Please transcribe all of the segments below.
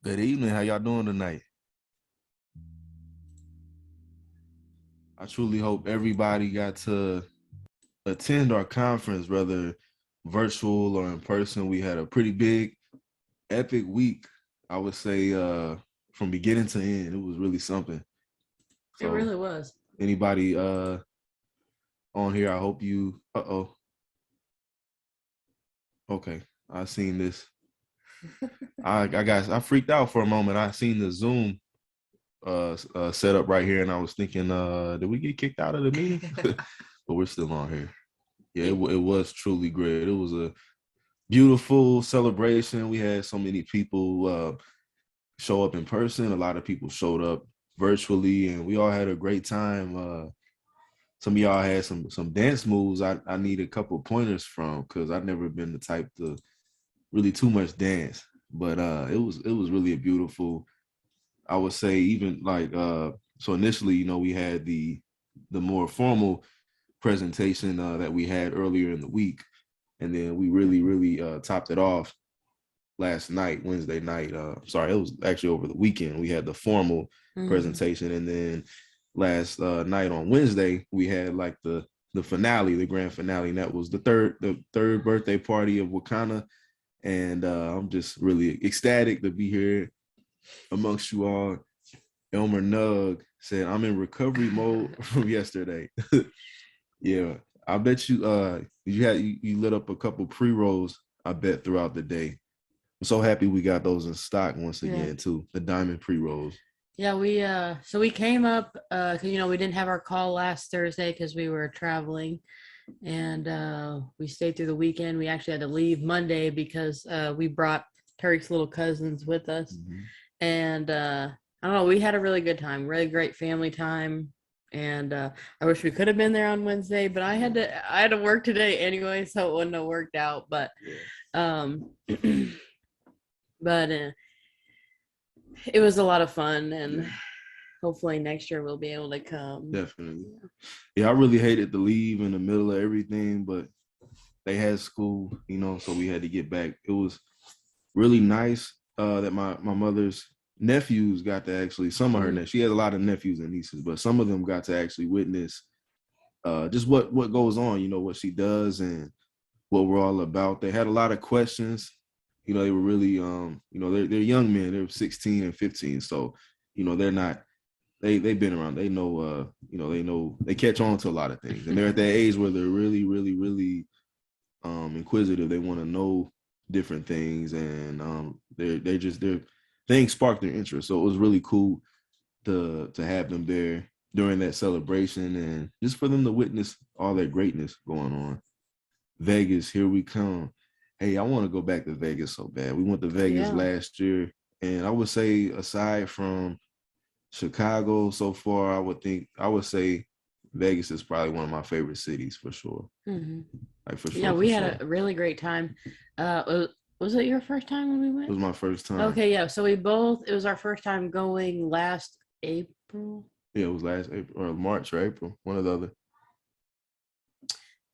Good evening. How y'all doing tonight? I truly hope everybody got to attend our conference, whether virtual or in person. We had a pretty big, epic week. I would say from beginning to end, it was really something. It So really was. anybody on here, I hope you okay. I seen this. I freaked out for a moment. I seen the Zoom set up right here and I was thinking, did we get kicked out of the meeting? But we're still on here. Yeah, it was truly great. It was a beautiful celebration. We had so many people show up in person. A lot of people showed up virtually, and we all had a great time. Some of y'all had some dance moves. I need a couple pointers from because I've never been the type to really too much dance, but it was really a beautiful. I would say even like so initially, we had the more formal presentation that we had earlier in the week, and then we really topped it off last night, Wednesday night. Sorry, it was actually over the weekend. We had the formal presentation, and then last night on Wednesday we had like the finale, the grand finale, and that was the third birthday party of Wakanda. And I'm just really ecstatic to be here amongst you all. Elmer Nug said, "I'm in recovery mode from yesterday." Yeah, I bet you lit up a couple pre-rolls, I bet, throughout the day. I'm so happy we got those in stock once again too. The diamond pre-rolls. Yeah, we came up cuz we didn't have our call last Thursday cuz we were traveling, and we stayed through the weekend. We actually had to leave Monday because we brought Turk's little cousins with us. And I don't know, we had a really good time. Really great family time. And I wish we could have been there on Wednesday, but I had to work today anyway, so it wouldn't have worked out. But um but it was a lot of fun, and hopefully next year we'll be able to come. Definitely. Yeah, I really hated to leave in the middle of everything, but they had school, so we had to get back. It was really nice that my mother's nephews got to actually, some of her nephews, she has a lot of nephews and nieces, but some of them got to actually witness just what goes on, what she does and what we're all about. They had a lot of questions. They were really they're young men. They're 16 and 15, so they're not, they've been around. They know they know, they catch on to a lot of things, and they're at that age where they're really inquisitive. They want to know different things, and their things spark their interest. So it was really cool to have them there during that celebration, and just for them to witness all that greatness going on. Vegas, here we come. Hey, I want to go back to Vegas so bad. We went to Vegas last year, and I would say, aside from Chicago so far, I would say Vegas is probably one of my favorite cities for sure. Like for sure. Yeah, we had a really great time. Was it your first time when we went? It was my first time. Okay, yeah. So it was our first time going last April. Yeah, it was last April or March or April, one or the other.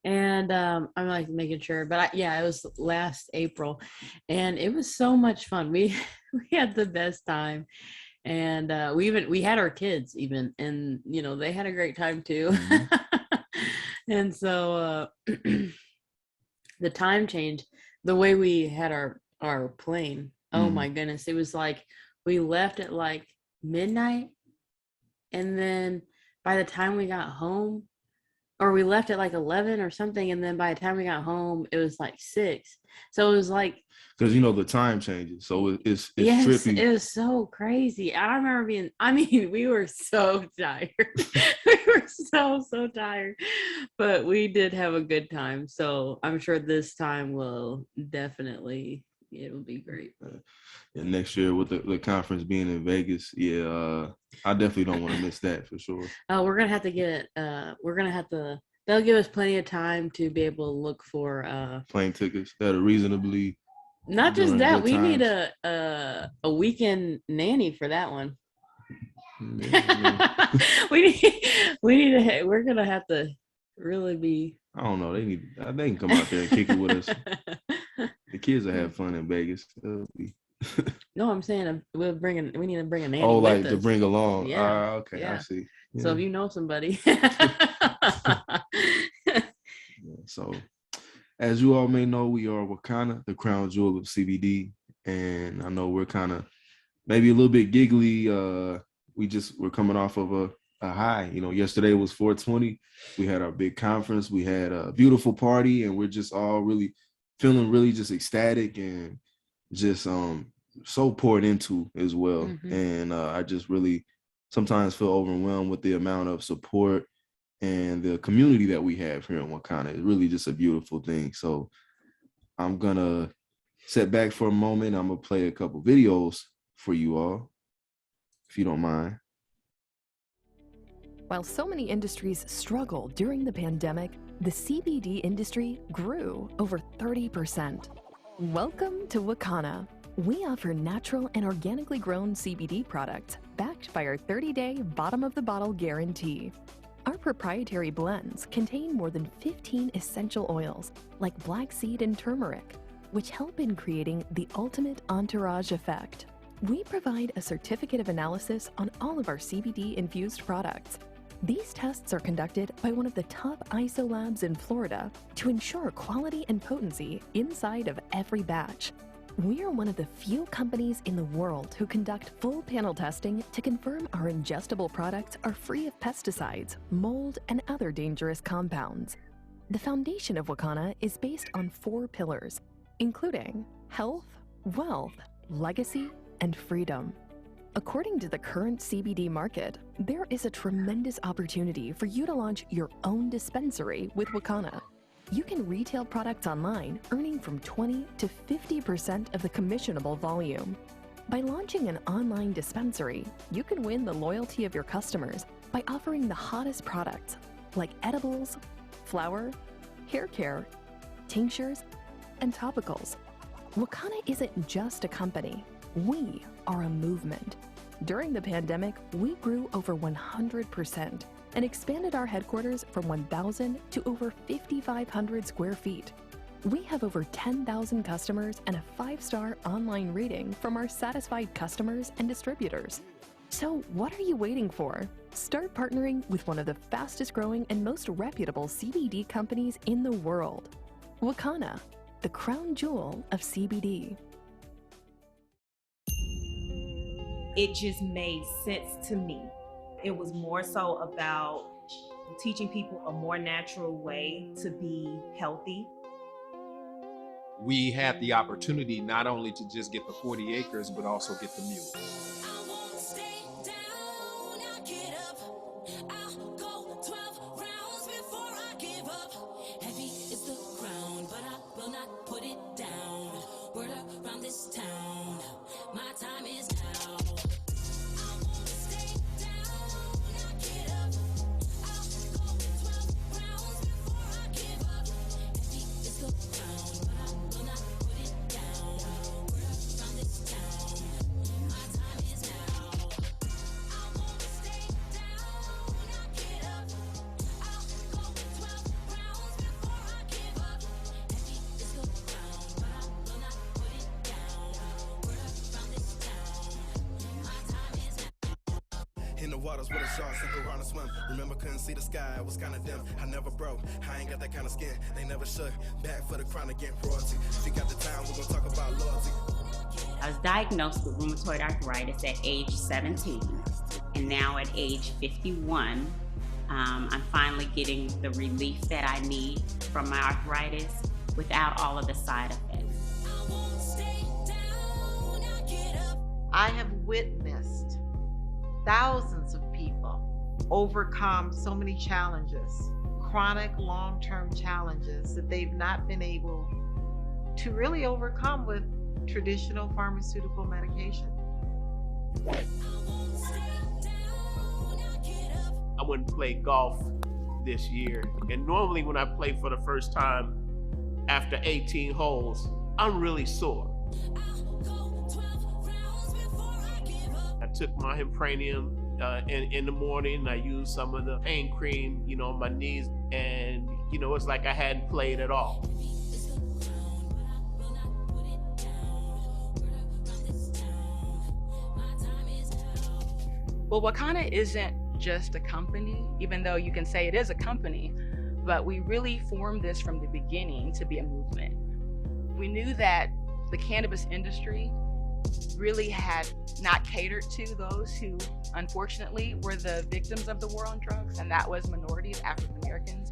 And I'm like making sure, but it was last April, and it was so much fun. We we had the best time, and we had our kids even, and they had a great time too. And so the time change, the way we had our plane. Oh my goodness, it was like we left at like midnight, and then by the time we got home, or we left at like 11 or something, and then by the time we got home it was like 6. So it was like, because the time changes, so it's yes, trippy. it was so crazy. I remember we were so tired. We were so tired, but we did have a good time. So I'm sure this time will definitely, it'll be great. And next year with the conference being in Vegas, I definitely don't want to miss that for sure. We're gonna have to they'll give us plenty of time to be able to look for plane tickets that are reasonably. Not just that, we need a weekend nanny for that one. Yeah. We're gonna have to really be. I don't know. They can come out there and kick it with us. The kids will have fun in Vegas. It'll be No, I'm saying we need to bring a nanny Oh, with like to us. bring along. Yeah. Okay, I Yeah. see. So Yeah. if you know somebody. So, as you all may know, we are Wakana, the crown jewel of CBD, and I know we're kind of maybe a little bit giggly. We're coming off of a high. Yesterday was 420. We had our big conference. We had a beautiful party, and we're just all really feeling really just ecstatic and just so poured into as well. Mm-hmm. And I just really sometimes feel overwhelmed with the amount of support and the community that we have here in Wakana. It's really just a beautiful thing. So I'm gonna sit back for a moment. I'm gonna play a couple videos for you all, if you don't mind. While so many industries struggled during the pandemic, the CBD industry grew over 30%. Welcome to Wakana. We offer natural and organically grown CBD products backed by our 30-day bottom-of-the-bottle guarantee. Our proprietary blends contain more than 15 essential oils like black seed and turmeric, which help in creating the ultimate entourage effect. We provide a certificate of analysis on all of our CBD-infused products. These tests are conducted by one of the top ISO labs in Florida to ensure quality and potency inside of every batch. We are one of the few companies in the world who conduct full panel testing to confirm our ingestible products are free of pesticides, mold, and other dangerous compounds. The foundation of Wakana is based on 4 pillars, including health, wealth, legacy, and freedom. According to the current CBD market, there is a tremendous opportunity for you to launch your own dispensary with Wakana. You can retail products online, earning from 20 to 50% of the commissionable volume. By launching an online dispensary, you can win the loyalty of your customers by offering the hottest products like edibles, flower, hair care, tinctures, and topicals. Wakana isn't just a company. We are a movement. During the pandemic, we grew over 100% and expanded our headquarters from 1,000 to over 5,500 square feet. We have over 10,000 customers and a 5-star online rating from our satisfied customers and distributors. So what are you waiting for? Start partnering with one of the fastest growing and most reputable CBD companies in the world. Wakana, the crown jewel of CBD. It just made sense to me. It was more so about teaching people a more natural way to be healthy. We had the opportunity not only to just get the 40 acres, but also get the mule. In the waters with a shark, sink around and swim. Remember, couldn't see the sky, it was kind of dim. I never broke, I ain't got that kind of skin. They never shook, back for the crown again, royalty. If you got the time, we're gonna talk about loyalty. I was diagnosed with rheumatoid arthritis at age 17, and now at age 51, I'm finally getting the relief that I need from my arthritis without all of the side effects. I have witnessed thousands of people overcome so many challenges, chronic long-term challenges that they've not been able to really overcome with traditional pharmaceutical medication. I went and played golf this year, and normally when I play for the first time after 18 holes, I'm really sore. I took my Impranium in the morning. I used some of the pain cream, on my knees, and it's like I hadn't played at all. Well, Wakana isn't just a company, even though you can say it is a company, but we really formed this from the beginning to be a movement. We knew that the cannabis industry really had not catered to those who unfortunately were the victims of the war on drugs, and that was minorities, African Americans.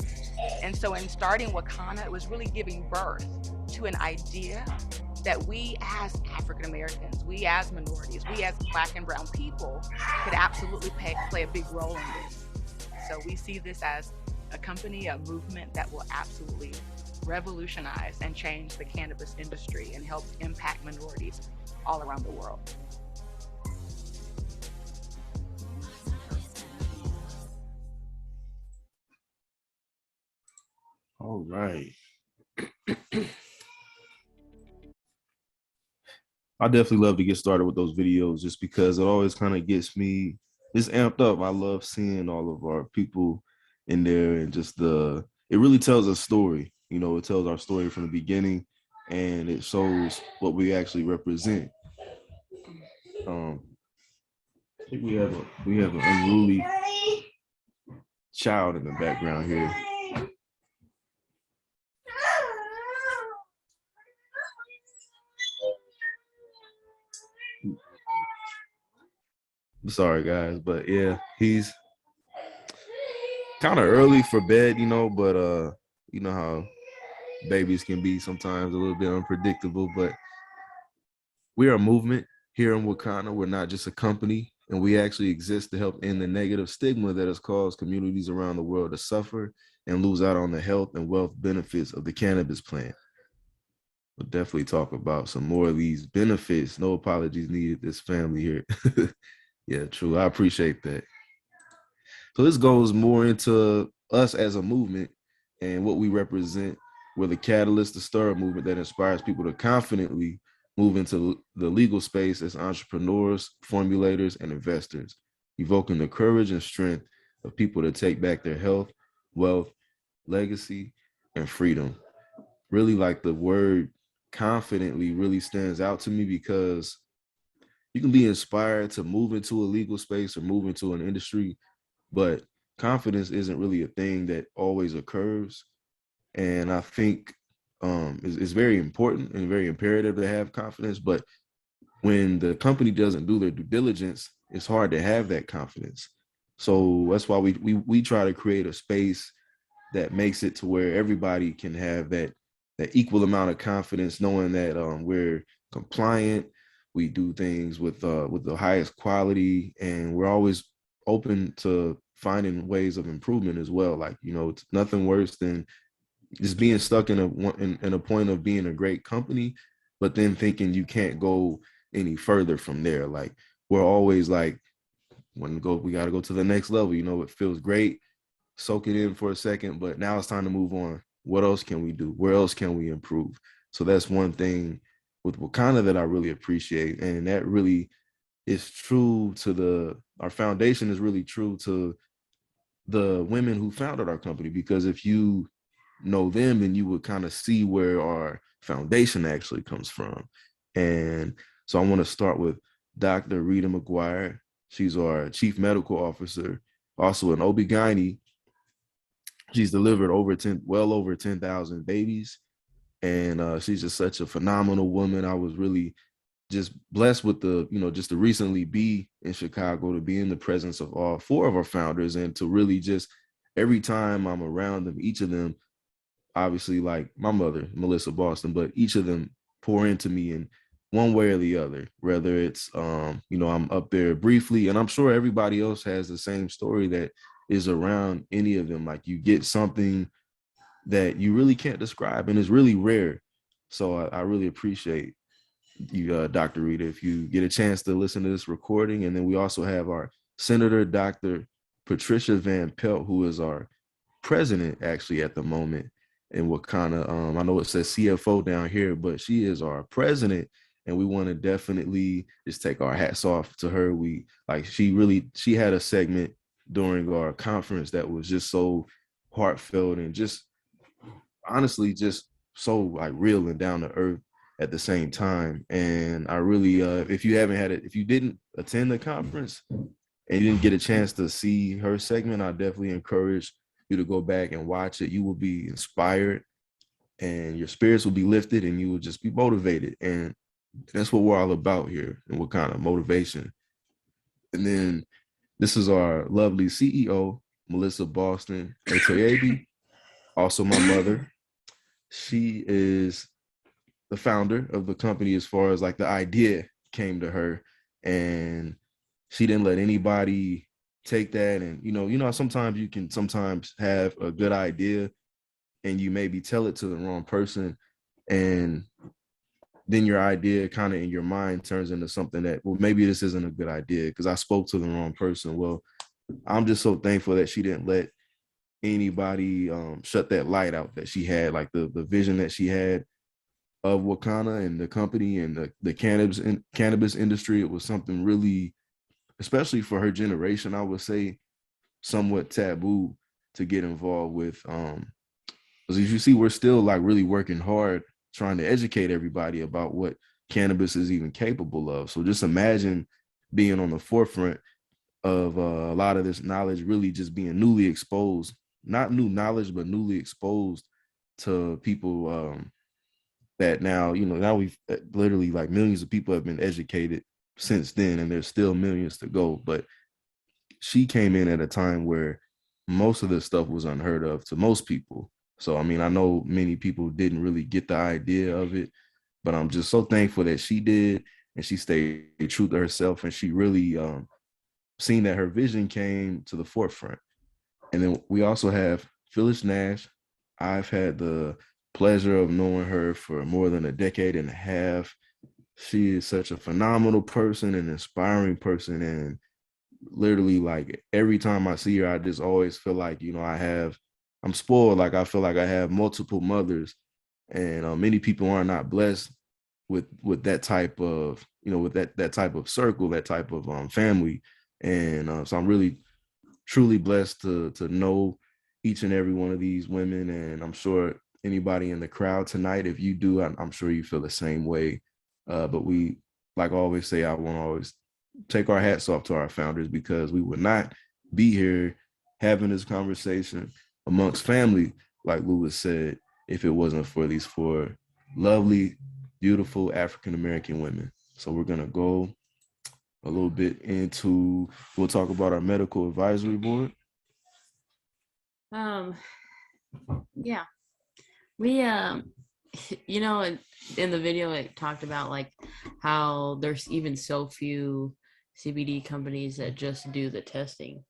And so in starting Wakana, it was really giving birth to an idea that we as African Americans, we as minorities, we as Black and brown people could absolutely play a big role in this. So we see this as a company, a movement that will absolutely revolutionize and change the cannabis industry and help impact minorities all around the world. All right. I definitely love to get started with those videos just because it always kind of gets me just amped up. I love seeing all of our people in there and just it really tells a story. You know, it tells our story from the beginning and it shows what we actually represent. I think we have an unruly child in the background here. Sorry guys, but yeah, he's kind of early for bed, you know, but you know how babies can be sometimes a little bit unpredictable, but we're a movement here in Wakanda. We're not just a company, and we actually exist to help end the negative stigma that has caused communities around the world to suffer and lose out on the health and wealth benefits of the cannabis plant. We'll definitely talk about some more of these benefits. No apologies needed, this family here. Yeah, true. I appreciate that. So this goes more into us as a movement and what we represent. We're the catalyst to stir a movement that inspires people to confidently move into the legal space as entrepreneurs, formulators, and investors, evoking the courage and strength of people to take back their health, wealth, legacy, and freedom. Really, like, the word confidently really stands out to me because you can be inspired to move into a legal space or move into an industry, but confidence isn't really a thing that always occurs. And I think it's very important and very imperative to have confidence. But when the company doesn't do their due diligence, it's hard to have that confidence. So that's why we try to create a space that makes it to where everybody can have that equal amount of confidence, knowing that we're compliant, we do things with the highest quality, and we're always open to finding ways of improvement as well. Like, you know, it's nothing worse than just being stuck in a point of being a great company, but then thinking you can't go any further from there. Like, we're always like, we got to go to the next level. You know, it feels great, soak it in for a second, but now it's time to move on. What else can we do? Where else can we improve? So that's one thing with Wakanda that I really appreciate. And that really is true to our foundation is really true to the women who founded our company, because if you know them, then you would kind of see where our foundation actually comes from. And so I want to start with Dr. Rita McGuire. She's our chief medical officer, also an OB-GYN. She's delivered well over 10,000 babies. And she's just such a phenomenal woman. I was really just blessed with just to recently be in Chicago, to be in the presence of all four of our founders, and to really just, every time I'm around them, each of them, obviously, like my mother, Melissa Boston, but each of them pour into me in one way or the other, whether it's, I'm up there briefly, and I'm sure everybody else has the same story that is around any of them. Like, you get something that you really can't describe, and it's really rare. So I really appreciate you, Dr. Rita, if you get a chance to listen to this recording. And then we also have our Senator, Dr. Patricia Van Pelt, who is our president actually at the moment in Wakanda. I know it says CFO down here, but she is our president, and we want to definitely just take our hats off to her. She had a segment during our conference that was just so heartfelt and just honestly just so like real and down to earth at the same time. And I really, if you didn't attend the conference and you didn't get a chance to see her segment, I definitely encourage you to go back and watch it. You will be inspired and your spirits will be lifted and you will just be motivated. And that's what we're all about here, and what kind of motivation. And then this is our lovely CEO, Melissa Boston Etoyebi, also my mother. She is the founder of the company as far as like the idea came to her, and she didn't let anybody take that. And sometimes you can sometimes have a good idea and you maybe tell it to the wrong person, and then your idea kind of in your mind turns into something that, well, maybe this isn't a good idea because I spoke to the wrong person. Well, I'm just so thankful that she didn't let anybody shut that light out that she had, like the vision that she had of Wakana and the company and the cannabis industry. It was something really, especially for her generation, I would say somewhat taboo to get involved with. As you see, we're still like really working hard trying to educate everybody about what cannabis is even capable of. So just imagine being on the forefront of a lot of this knowledge, really just being newly exposed, not new knowledge, but newly exposed to people that now we've literally, like, millions of people have been educated since then, and there's still millions to go. But she came in at a time where most of this stuff was unheard of to most people. So, I mean, I know many people didn't really get the idea of it, but I'm just so thankful that she did, and she stayed true to herself, and she really seen that her vision came to the forefront. And then we also have Phyllis Nash. I've had the pleasure of knowing her for more than a decade and a half. She is such a phenomenal person, an inspiring person, and literally, like, every time I see her, I just always feel like, I'm spoiled. Like, I feel like I have multiple mothers, and many people are not blessed with that type of, with that type of circle, that type of family. And so I'm really truly blessed to know each and every one of these women. And I'm sure anybody in the crowd tonight, if you do, I'm sure you feel the same way. But we, like I always say, I want to always take our hats off to our founders, because we would not be here having this conversation amongst family, like Lewis said, if it wasn't for these four lovely, beautiful African-American women. So we're going to go a little bit into, we'll talk about our medical advisory board. Yeah, we in the video it talked about like how there's even so few CBD companies that just do the testing.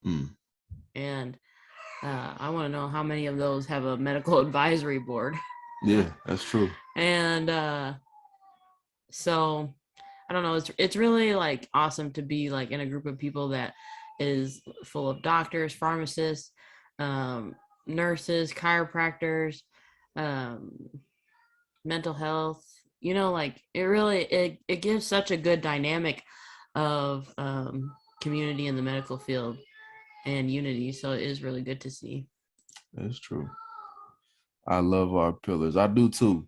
And I want to know how many of those have a medical advisory board. Yeah, that's true. And so I don't know, it's really like awesome to be like in a group of people that is full of doctors, pharmacists, nurses, chiropractors, mental health, like it really it gives such a good dynamic of community in the medical field and unity. So it is really good to see. That's true. I love our pillars. I do too.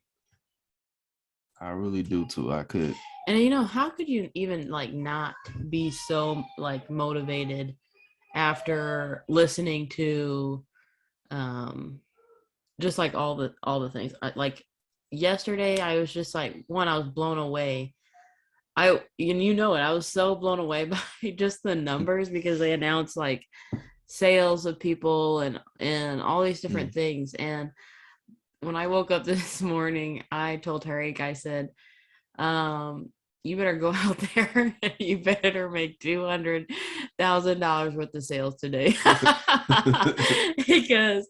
I really do too. I could. And how could you even like not be so like motivated after listening to just like all the things. Like yesterday I was just like, I was blown away. I was so blown away by just the numbers, because they announced like sales of people and all these different things. And when I woke up this morning, I told Tariq, I said, you better go out there and you better make $200,000 worth of sales today. Because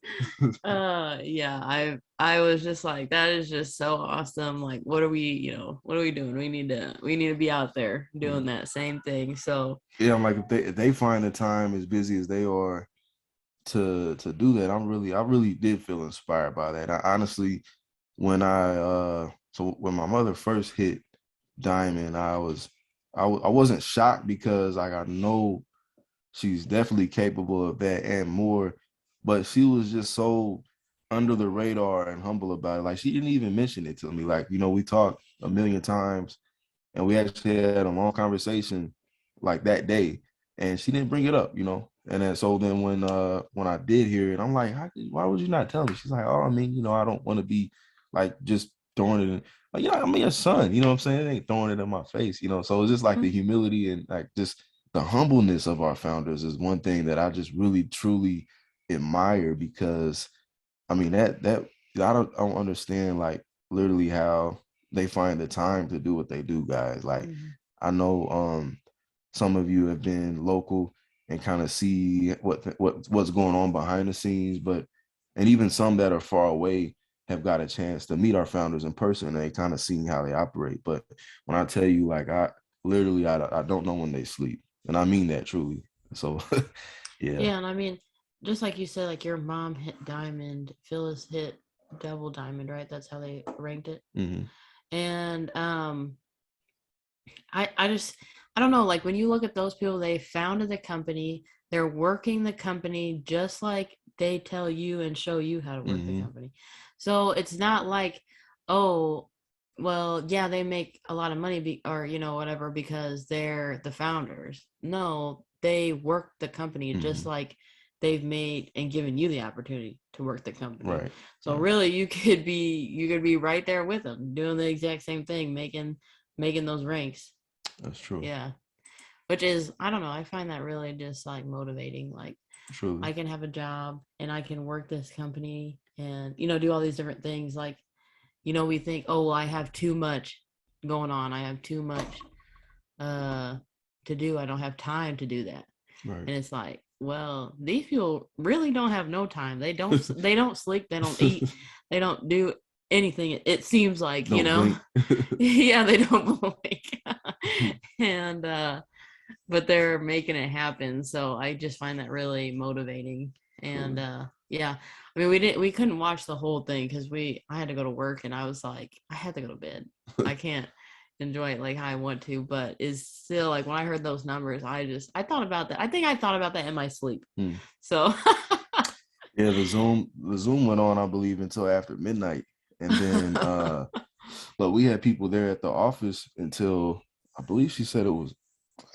I was just like, that is just so awesome. Like, what are we doing? We need to be out there doing that same thing. So yeah, I'm like, if they find the time as busy as they are to do that, I really did feel inspired by that. I honestly, when when my mother first hit Diamond, I wasn't shocked, because like I know she's definitely capable of that and more, but she was just so under the radar and humble about it. Like, she didn't even mention it to me. Like, we talked a million times and we actually had a long conversation like that day. and she didn't bring it up, you know. And then so then when I did hear it, I'm like, why would you not tell me? She's like, oh, I mean, you know, I don't want to be like just throwing it in, like, yeah, I'm your son, you know what I'm saying? It ain't throwing it in my face, you know. So it's just like the humility and like just the humbleness of our founders is one thing that I just really truly admire, because I mean that I don't understand like literally how they find the time to do what they do, guys. Like I know some of you have been local and kind of see what's going on behind the scenes, but and even some that are far away have got a chance to meet our founders in person and they kind of seeing how they operate. But when I tell you, like I don't know when they sleep, and I mean that truly. So Yeah, and I mean, just like you said, like your mom hit diamond, Phyllis hit double diamond, right? That's how they ranked it. And I don't know, like when you look at those people, they founded the company, they're working the company just like they tell you and show you how to work the company. So it's not like, oh, well, yeah, they make a lot of money or, you know, whatever, because they're the founders. No, they work the company just like they've made and given you the opportunity to work the company. Right. So really you could be right there with them doing the exact same thing, making those ranks. That's true. Yeah. Which is, I don't know, I find that really just like motivating. Like Truly. I can have a job and I can work this company and, you know, do all these different things. Like, you know, we think, oh, well, I have too much going on. I have too much to do. I don't have time to do that. Right. And it's like, well, these people really don't have no time. They don't sleep, they don't eat, they don't do anything. It seems like, Don't you know. Yeah, they don't blink. And but they're making it happen. So I just find that really motivating. And yeah, I mean, we couldn't watch the whole thing because I had to go to work, and I was like, I had to go to bed. I can't enjoy it like how I want to, but it's still like when I heard those numbers, I thought about that. I think I thought about that in my sleep. So yeah, the Zoom went on, I believe, until after midnight. And then but we had people there at the office until I believe she said it was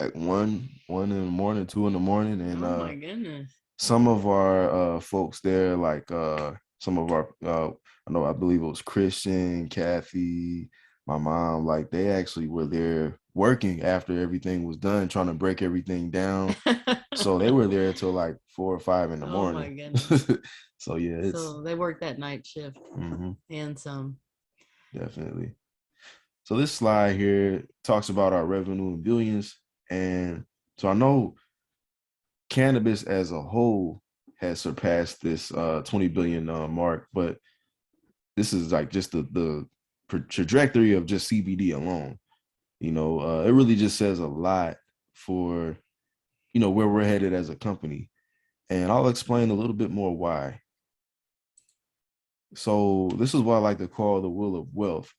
like 1 in the morning, 2 in the morning. And oh my goodness. Some of our folks there, like some of our I believe it was Christian, Kathy, my mom, like they actually were there working after everything was done, trying to break everything down. So they were there till like 4 or 5 in the morning. Oh my goodness. So yeah, so they worked that night shift and some. Definitely. So this slide here talks about our revenue in billions. And so I know cannabis as a whole has surpassed this 20 billion mark, but this is like just the trajectory of just CBD alone. You know, it really just says a lot for, you know, where we're headed as a company. And I'll explain a little bit more why. So this is what I like to call the wheel of wealth.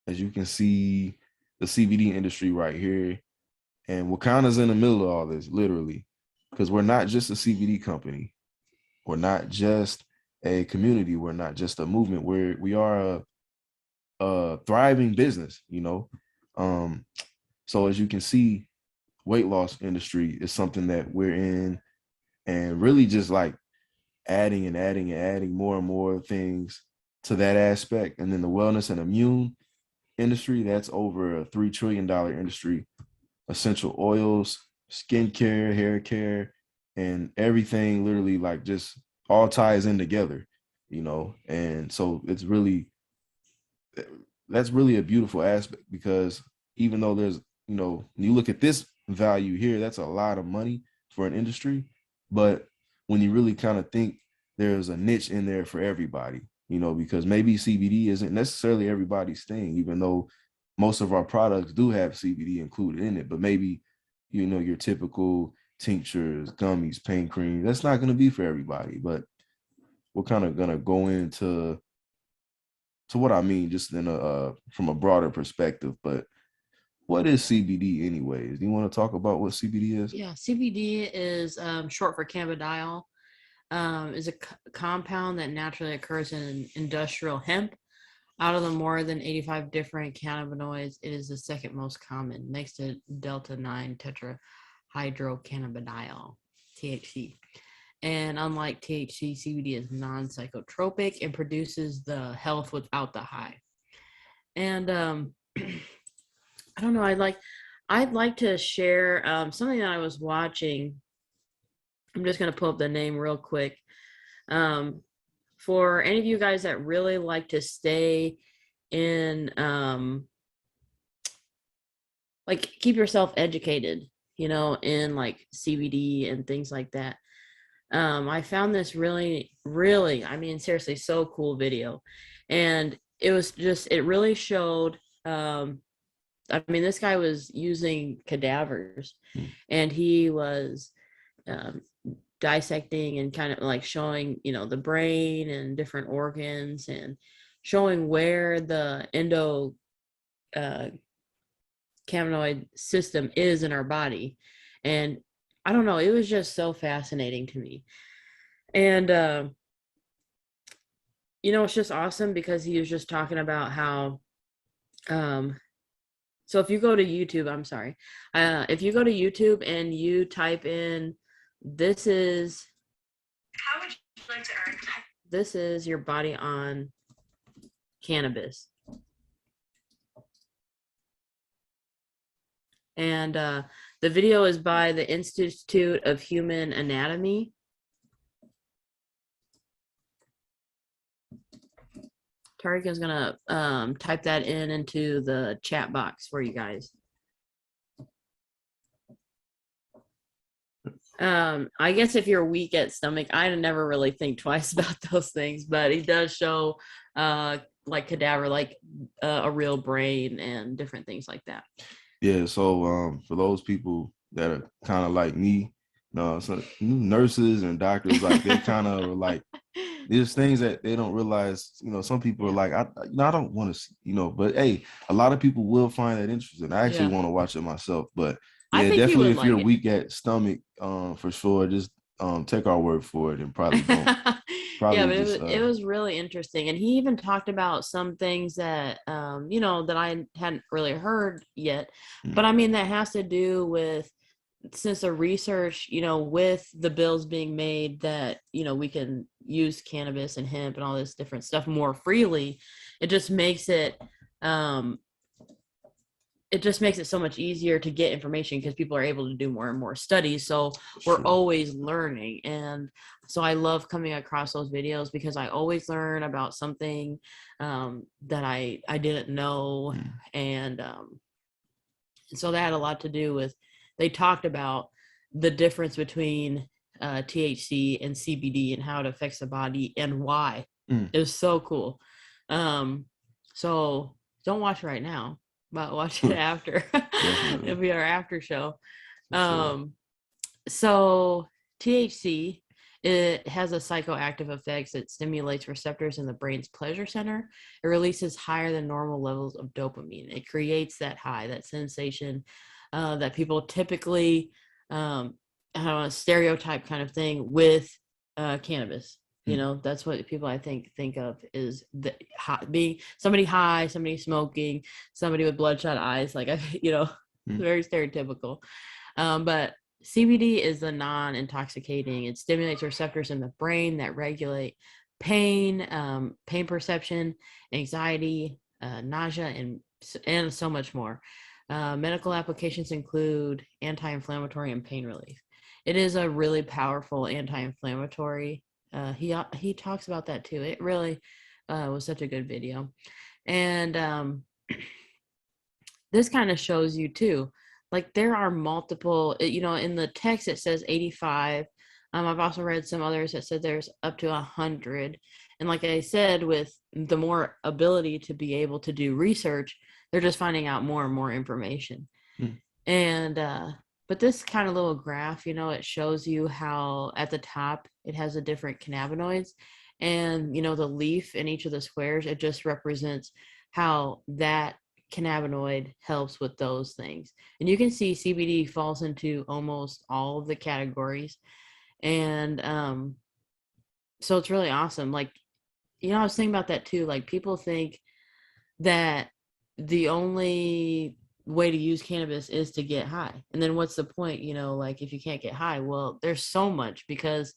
As you can see, the CBD industry right here, and Wakana's in the middle of all this, literally, because we're not just a CBD company. We're not just a community. We're not just a movement. We are a thriving business, you know. So as you can see, weight loss industry is something that we're in, and really just like adding and adding and adding more and more things to that aspect. And then the wellness and immune industry, that's over a $3 trillion industry. Essential oils, skincare, hair care, and everything literally like just all ties in together, you know. And so that's really a beautiful aspect, because even though there's, you know, you look at this value here, that's a lot of money for an industry. But when you really kind of think, there's a niche in there for everybody, you know, because maybe CBD isn't necessarily everybody's thing, even though most of our products do have CBD included in it. But maybe, you know, your typical tinctures, gummies, pain cream, that's not going to be for everybody. But we're kind of going to go into what I mean, just in from a broader perspective. But what is CBD anyways? Do you want to talk about what CBD is? Yeah, CBD is short for cannabidiol. Is a compound that naturally occurs in industrial hemp. Out of the more than 85 different cannabinoids, it is the second most common, next to delta-9 hydrocannabidiol, THC. And unlike THC, CBD is non-psychotropic and produces the health without the high. And I don't know, I'd like to share something that I was watching. I'm just going to pull up the name real quick. For any of you guys that really like to stay in, like, keep yourself educated, you know, in like CBD and things like that. I found this really, I mean, seriously, so cool video. And it was just, it really showed, I mean, this guy was using cadavers and he was dissecting and kind of like showing, you know, the brain and different organs and showing where the cannabinoid system is in our body. And I don't know, it was just so fascinating to me. And, you know, it's just awesome because he was just talking about how, so if you go to YouTube, I'm sorry, if you go to YouTube and you type in, this is, how would you like to earn? This is your body on cannabis. And the video is by the Institute of Human Anatomy. Tariq is gonna type that into the chat box for you guys. I guess if you're weak at stomach, I never really think twice about those things, but he does show like cadaver, like a real brain and different things like that. Yeah, so for those people that are kind of like me, some nurses and doctors, like they kind of like, there's things that they don't realize. You know, some people are like, I don't want to, you know, but hey, a lot of people will find that interesting. I actually want to watch it myself, but yeah, definitely if you're weak at stomach, for sure, just take our word for it and probably don't. Yeah, but it was really interesting. And he even talked about some things that, you know, that I hadn't really heard yet. But I mean, that has to do with, since the research, you know, with the bills being made that, you know, we can use cannabis and hemp and all this different stuff more freely, it just makes it, so much easier to get information because people are able to do more and more studies. So we're always learning. And so I love coming across those videos because I always learn about something that I didn't know. And so that had a lot to do with, they talked about the difference between THC and CBD and how it affects the body and why. It was so cool. So don't watch right now, but watch it after. It'll be our after show. So THC, it has a psychoactive effects. It stimulates receptors in the brain's pleasure center. It releases higher than normal levels of dopamine. It creates that high, that sensation that people typically have a stereotype kind of thing with cannabis. You know, that's what people I think of is being somebody high, somebody smoking, somebody with bloodshot eyes. Like, you know, very stereotypical. But CBD is a non-intoxicating. It stimulates receptors in the brain that regulate pain, pain perception, anxiety, nausea, and so much more. Medical applications include anti-inflammatory and pain relief. It is a really powerful anti-inflammatory. He talks about that too. It really was such a good video. And this kind of shows you too, like there are multiple, you know, in the text it says 85. I've also read some others that said there's up to 100. And like I said, with the more ability to be able to do research, they're just finding out more and more information. And but this kind of little graph, you know, it shows you how at the top it has the different cannabinoids, and you know, the leaf in each of the squares, it just represents how that cannabinoid helps with those things. And you can see CBD falls into almost all of the categories. And so it's really awesome. Like, you know, I was thinking about that too. Like, people think that the only way to use cannabis is to get high. And then what's the point, like if you can't get high? Well, there's so much, because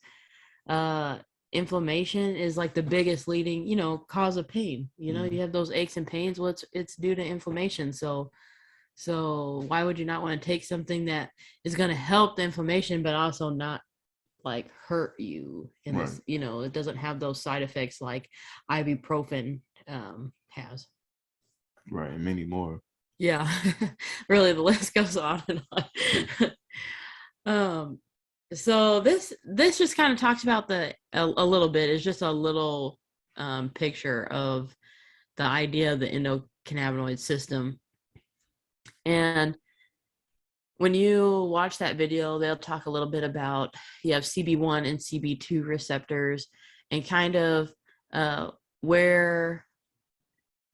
inflammation is like the biggest leading, cause of pain. You have those aches and pains. Well, it's due to inflammation. So why would you not want to take something that is going to help the inflammation, but also not like hurt you in this, it doesn't have those side effects like ibuprofen has. Right, and many more. Yeah. Really, the list goes on and on. So this just kind of talks about a little bit. It's just a little picture of the idea of the endocannabinoid system. And when you watch that video, they'll talk a little bit about, you have CB1 and CB2 receptors, and kind of where,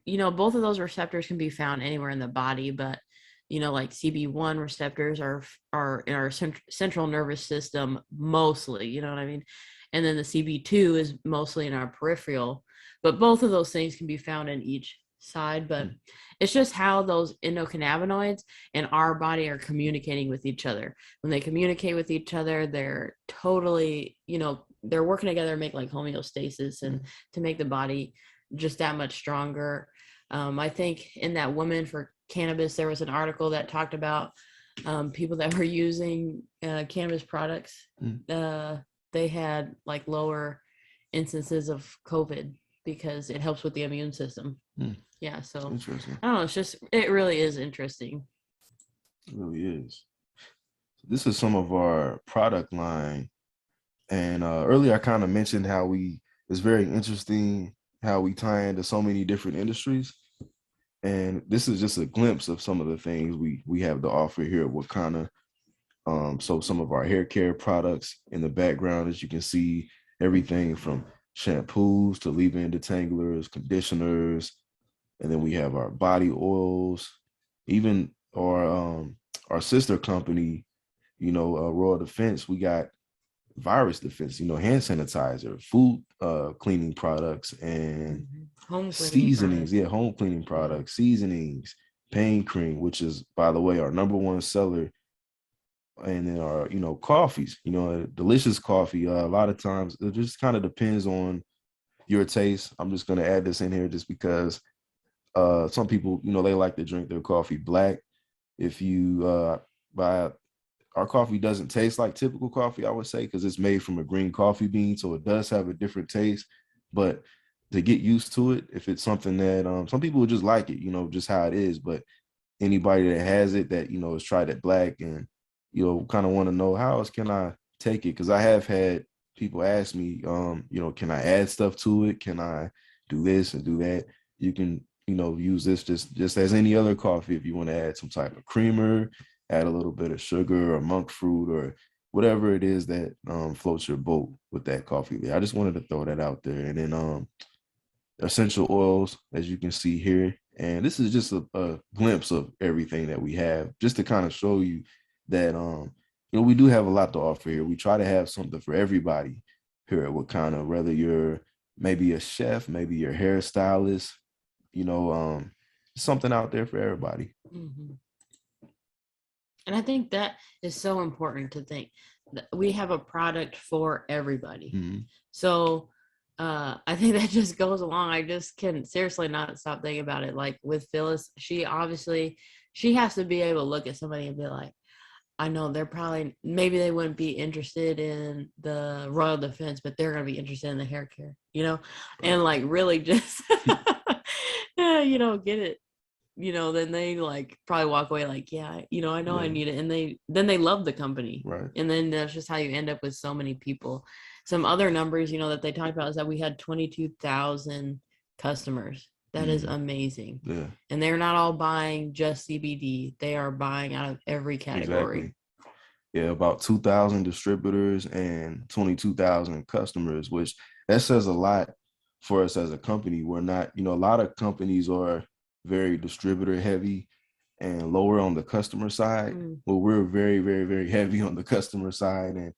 both of those receptors can be found anywhere in the body, but, like CB1 receptors are in our central nervous system mostly, you know what I mean? And then the CB2 is mostly in our peripheral, but both of those things can be found in each side. But it's just how those endocannabinoids in our body are communicating with each other. When they communicate with each other, they're totally, they're working together to make like homeostasis and to make the body just that much stronger. I think in that Woman for Cannabis, there was an article that talked about people that were using cannabis products. They had like lower instances of COVID because it helps with the immune system. Yeah, so Interesting. I don't know. It really is interesting. It really is. This is some of our product line. And earlier I kind of mentioned how it's very interesting how we tie into so many different industries. And this is just a glimpse of some of the things we have to offer here at Wakana. So some of our hair care products in the background, as you can see, everything from shampoos to leave-in detanglers, conditioners, and then we have our body oils, even our sister company, Royal Defense. We got virus defense, hand sanitizer, food cleaning products, and home seasonings. products. Home cleaning products, seasonings, pain cream, which is, by the way, our number one seller. And then our, coffees, delicious coffee. A lot of times it just kind of depends on your taste. I'm just going to add this in here just because some people, they like to drink their coffee black. If you buy, our coffee doesn't taste like typical coffee, I would say, because it's made from a green coffee bean. So it does have a different taste, but to get used to it, if it's something that some people would just like it, just how it is. But anybody that has it that, has tried it black and, kind of want to know how else can I take it? Because I have had people ask me, can I add stuff to it? Can I do this and do that? You can, use this just as any other coffee. If you want to add some type of creamer, add a little bit of sugar or monk fruit or whatever it is that floats your boat with that coffee there. I just wanted to throw that out there. And then essential oils, as you can see here. And this is just a glimpse of everything that we have, just to kind of show you that, we do have a lot to offer here. We try to have something for everybody here at Wakana, whether you're maybe a chef, maybe you're a hairstylist, something out there for everybody. Mm-hmm. And I think that is so important to think that we have a product for everybody. Mm-hmm. So I think that just goes along. I just can seriously not stop thinking about it. Like with Phyllis, she has to be able to look at somebody and be like, I know maybe they wouldn't be interested in the Royal Defense, but they're going to be interested in the hair care, and like really just, get it, then they like probably walk away like, yeah, I know I need it. And then they love the company. Right. And then that's just how you end up with so many people. Some other numbers, that they talked about is that we had 22,000 customers. That is amazing. Yeah. And they're not all buying just CBD. They are buying out of every category. Exactly. Yeah, about 2,000 distributors and 22,000 customers, which that says a lot for us as a company. We're not, a lot of companies are very distributor heavy and lower on the customer side. Well, we're very, very, very heavy on the customer side, and,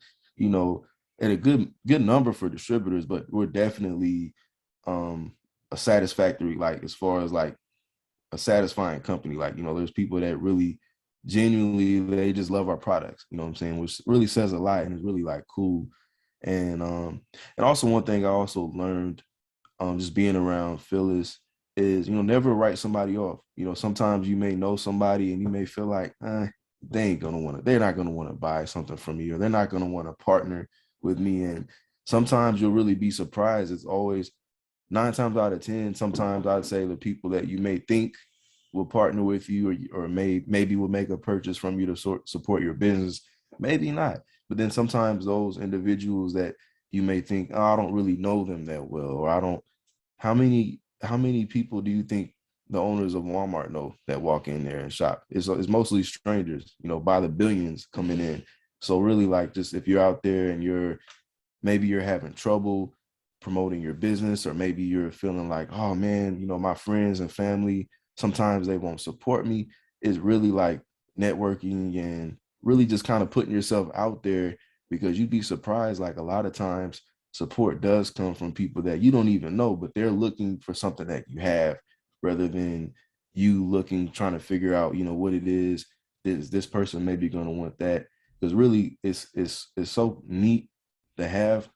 at a good number for distributors, but we're definitely a satisfactory, like as far as like a satisfying company. Like, there's people that really genuinely, they just love our products, you know what I'm saying, which really says a lot and is really like cool. And also one thing I also learned just being around Phyllis is, never write somebody off. Sometimes you may know somebody and you may feel like they're not gonna want to buy something from me, or they're not gonna want to partner with me. And sometimes you'll really be surprised. It's always 9 times out of 10, sometimes I'd say the people that you may think will partner with you, or maybe will make a purchase from you to support your business, maybe not. But then sometimes those individuals that you may think, oh, I don't really know them that well, or I don't. How many people do you think the owners of Walmart know that walk in there and shop? It's mostly strangers, by the billions coming in. So really, like, just if you're out there and maybe you're having trouble promoting your business, or maybe you're feeling like, oh man, my friends and family, sometimes they won't support me. It's really like networking and really just kind of putting yourself out there, because you'd be surprised, like, a lot of times support does come from people that you don't even know, but they're looking for something that you have, rather than you trying to figure out, what it is. This person may be going to want that. Because really it's so neat to have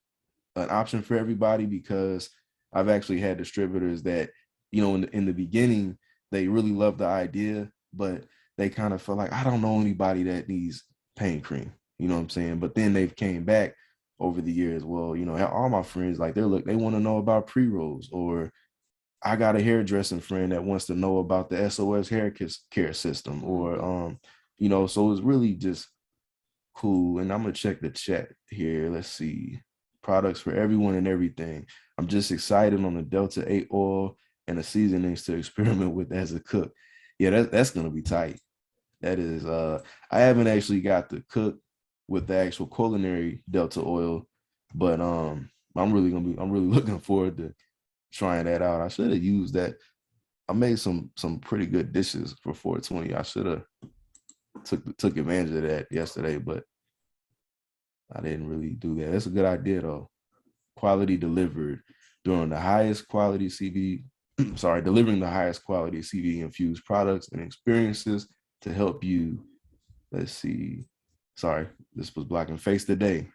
an option for everybody, because I've actually had distributors that, in the beginning, they really loved the idea, but they kind of felt like, I don't know anybody that needs pain cream, you know what I'm saying? But then they've came back over the years. Well, all my friends, like, they want to know about pre-rolls, or I got a hairdressing friend that wants to know about the SOS hair care system, or, so it's really just cool. And I'm going to check the chat here. Let's see. Products for everyone and everything. I'm just excited on the Delta 8 oil and the seasonings to experiment with as a cook. Yeah, that's going to be tight. That is, I haven't actually got to cook with the actual culinary Delta oil, but I'm really looking forward to trying that out. I should have used that. I made some pretty good dishes for 420. I should have took advantage of that yesterday, but I didn't really do that. That's a good idea, though. Quality delivered during the highest quality CBD, delivering the highest quality CBD infused products and experiences to help you. Let's see. Sorry, this was Black and Face today.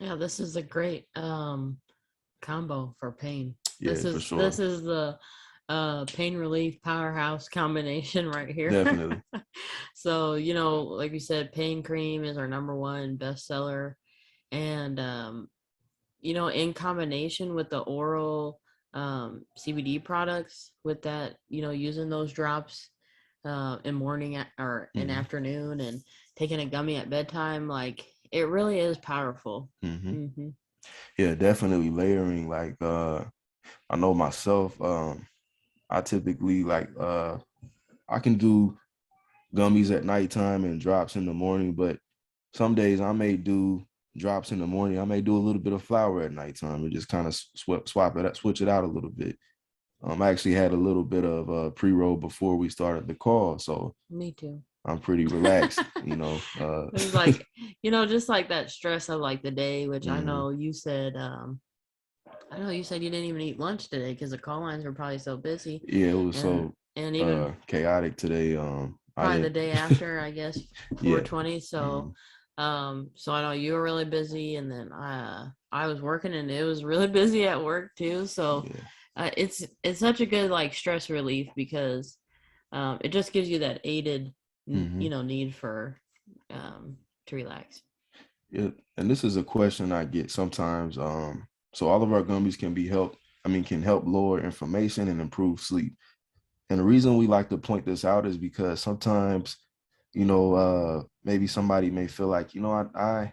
Yeah, this is a great combo for pain. Yeah, for sure. This is the pain relief powerhouse combination right here. Definitely. So, like you said, pain cream is our #1 bestseller. And, in combination with the oral CBD products, with that, using those drops in morning or in afternoon, and taking a gummy at bedtime, like, it really is powerful. Yeah, definitely layering. Like, I know myself, I typically I can do gummies at nighttime and drops in the morning, but some days I may do drops in the morning. I may do a little bit of flour at nighttime and just kind of switch it out a little bit. I actually had a little bit of pre-roll before we started the call, so me too. I'm pretty relaxed, It's like, just like that stress of like the day, which I know you said, you didn't even eat lunch today because the call lines were probably so busy. Yeah, it was and even chaotic today. Probably the day after, I guess, 420. So, so I know you were really busy, and then I was working, and it was really busy at work too. So, it's such a good like stress relief, because it just gives you that aided, need for to relax. Yeah, and this is a question I get sometimes. So all of our gummies can help lower inflammation and improve sleep. And the reason we like to point this out is because sometimes, maybe somebody may feel like, I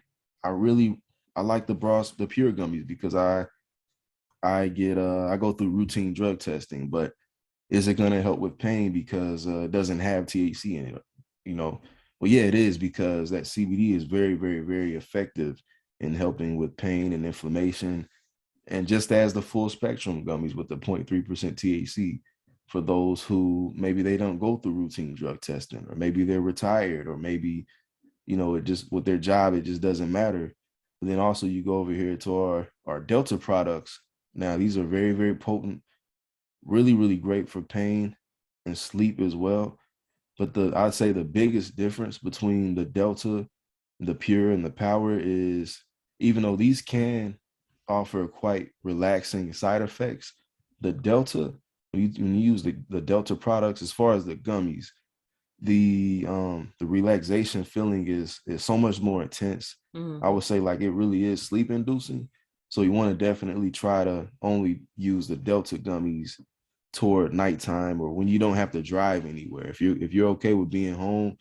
like the pure gummies because I go through routine drug testing, but is it going to help with pain because it doesn't have THC in it? Well, yeah, it is, because that CBD is very, very, very effective in helping with pain and inflammation. And just as the full spectrum gummies with the 0.3% THC, for those who maybe they don't go through routine drug testing, or maybe they're retired, or maybe, it just with their job, it just doesn't matter. And then also you go over here to our Delta products. Now, these are very, very potent, really, really great for pain. and sleep as well. But I'd say the biggest difference between the Delta, the Pure, and the Power is, even though these can offer quite relaxing side effects, the Delta, when you use the Delta products, as far as the gummies, the relaxation feeling is so much more intense. I would say like it really is sleep inducing. So you want to definitely try to only use the Delta gummies toward nighttime or when you don't have to drive anywhere. If you're okay with being home,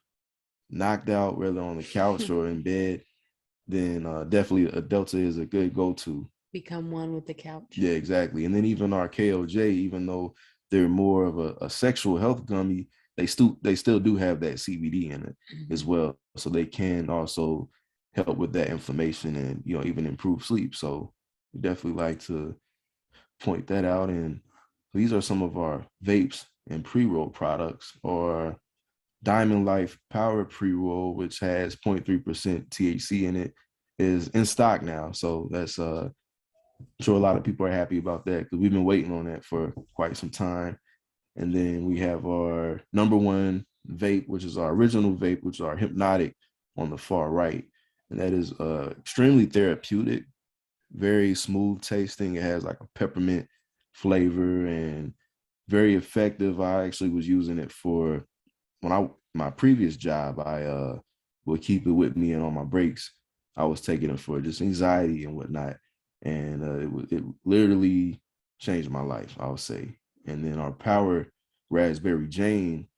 knocked out, whether on the couch or in bed, then definitely a Delta is a good go-to. Become one with the couch. Yeah, exactly. And then even our KOJ, even though they're more of a sexual health gummy, they still do have that CBD in it as well. So they can also help with that inflammation and, you know, even improve sleep. So we definitely like to point that out. And these are some of our vapes and pre-roll products. Or Diamond Life Power Pre-Roll, which has 0.3% THC in it, is in stock now. So that's I'm sure a lot of people are happy about that because we've been waiting on that for quite some time. And then we have our number one vape, which is our original vape, which is our Hypnotic on the far right. And that is extremely therapeutic, very smooth tasting. It has like a peppermint flavor and very effective. I actually was using it for my previous job. I would keep it with me, and on my breaks, I was taking it for just anxiety and whatnot. And it literally changed my life, I would say. And then our Power Raspberry Jane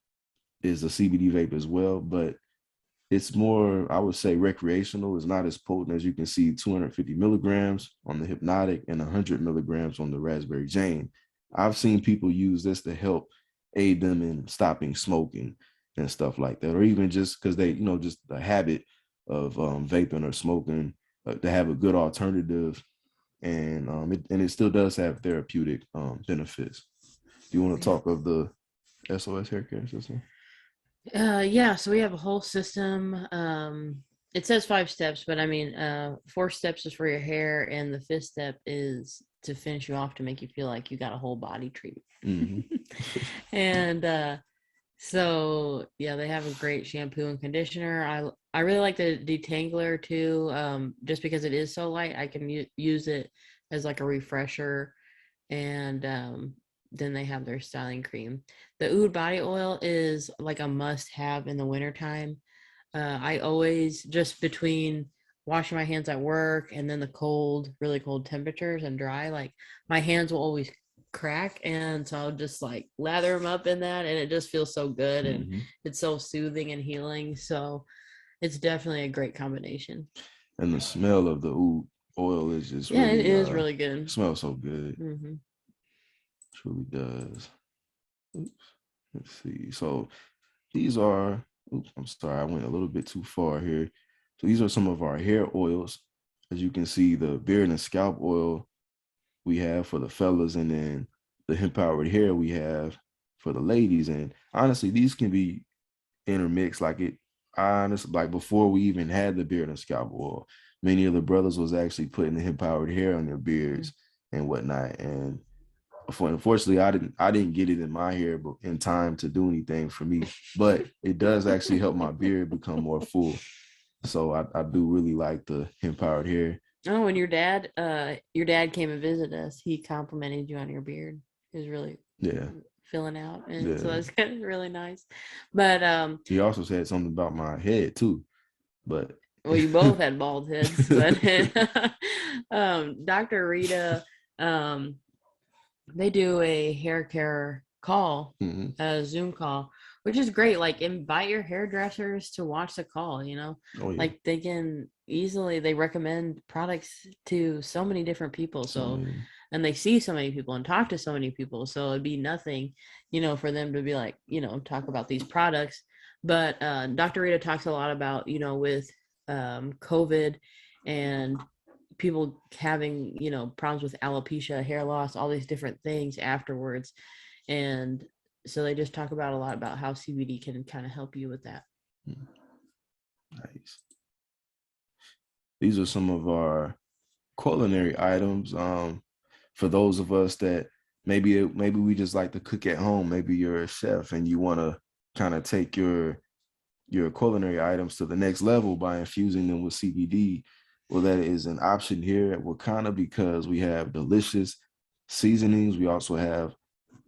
is a CBD vape as well, but it's more, I would say, recreational. It's not as potent. As you can see, 250 milligrams on the Hypnotic and 100 milligrams on the Raspberry Jane. I've seen people use this to help aid them in stopping smoking and stuff like that, or even just because they, just the habit of vaping or smoking, to have a good alternative. And it still does have therapeutic benefits. Do you want to talk of the SOS hair care system? Yeah, so we have a whole system. It says 5 steps, but I mean, 4 steps is for your hair, and the 5th step is to finish you off to make you feel like you got a whole body treatment. And so yeah, they have a great shampoo and conditioner. I really like the detangler too, just because it is so light. I can use it as like a refresher, and then they have their styling cream. The Oud body oil is like a must-have in the wintertime. I always, just between washing my hands at work and then the really cold temperatures and dry, like my hands will always crack, and so I'll just like lather them up in that, and it just feels so good, and it's so soothing and healing. So it's definitely a great combination. And the smell of the oud oil is just it really, is really good. It smells so good. Truly does. Oops. Let's see. So these are, I'm sorry, I went a little bit too far here. So these are some of our hair oils. As you can see, the beard and scalp oil we have for the fellas, and then the hemp powered hair we have for the ladies. And honestly, these can be intermixed. Like before we even had the beard and scalp oil, many of the brothers was actually putting the hemp powered hair on their beards and whatnot. And unfortunately, I didn't get it in my hair in time to do anything for me, but it does actually help my beard become more full. So I do really like the hemp powered hair. Oh, and your dad came and visited us. He complimented you on your beard. He was really filling out, and so that's kind of really nice. But he also said something about my head too. But well, you both had bald heads. But Dr. Rita, they do a hair care call, a Zoom call, which is great. Like, invite your hairdressers to watch the call, like they can they recommend products to so many different people. And they see so many people and talk to so many people. So it'd be nothing, for them to be like, talk about these products. But Dr. Rita talks a lot about, with COVID and people having, problems with alopecia, hair loss, all these different things afterwards. And so they just talk about a lot about how CBD can kind of help you with that. Nice. These are some of our culinary items. For those of us that maybe we just like to cook at home. Maybe you're a chef and you want to kind of take your culinary items to the next level by infusing them with CBD. Well, that is an option here at Wakana because we have delicious seasonings. We also have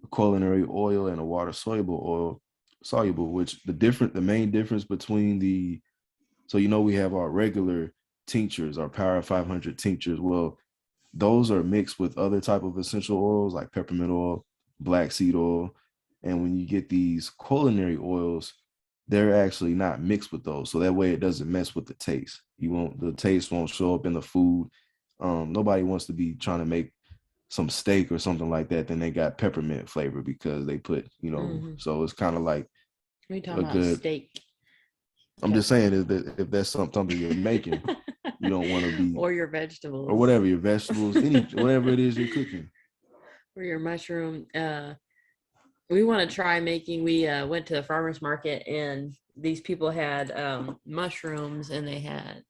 a culinary oil and a water soluble, which the main difference between we have our regular tinctures, our Power 500 tinctures. Well, those are mixed with other type of essential oils like peppermint oil, black seed oil. And when you get these culinary oils, they're actually not mixed with those. So that way it doesn't mess with the taste. The taste won't show up in the food. Nobody wants to be trying to make some steak or something like that. Then they got peppermint flavor because they put, so it's kind of like we talking about steak. I'm just saying is that if that's something you're making, you don't want to be, or your vegetables, or whatever your vegetables, whatever it is you're cooking, or your mushroom. We want to try making. We went to the farmer's market and these people had mushrooms and they had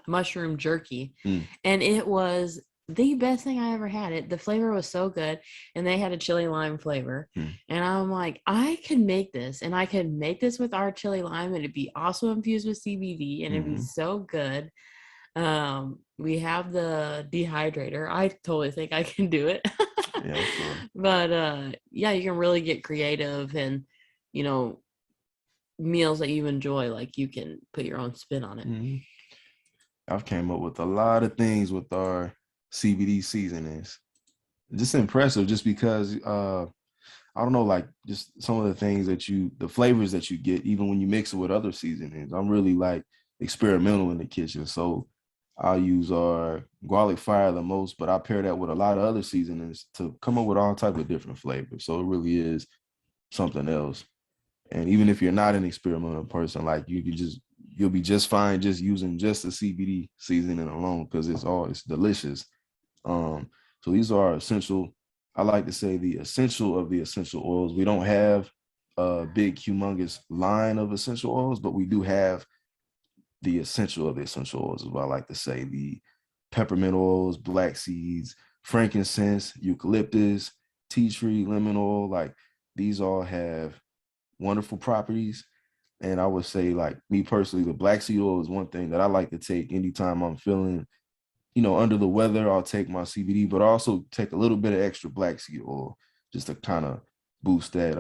mushroom jerky, and it was the best thing I ever had. The flavor was so good, and they had a chili lime flavor, and I'm like, I could make this, and I could make this with our chili lime, and it'd be also infused with CBD, and it'd be so good. We have the dehydrator. I totally think I can do it. Yeah, sure. But yeah, you can really get creative, and meals that you enjoy, like you can put your own spin on it. I've came up with a lot of things with our CBD seasonings. Just impressive, just because I don't know, like just some of the things the flavors that you get, even when you mix it with other seasonings. I'm really like experimental in the kitchen, so I'll use our garlic fire the most, but I pair that with a lot of other seasonings to come up with all types of different flavors. So it really is something else. And even if you're not an experimental person, like you'll be just fine just using just the CBD seasoning alone because it's delicious. So these are essential. I like to say the essential of the essential oils. We don't have a big, humongous line of essential oils, but we do have the essential of the essential oils, is what I like to say. The peppermint oils, black seeds, frankincense, eucalyptus, tea tree, lemon oil. Like these all have wonderful properties. And I would say, like me personally, the black seed oil is one thing that I like to take anytime I'm feeling, under the weather. I'll take my CBD, but I also take a little bit of extra black seed oil just to kind of boost that,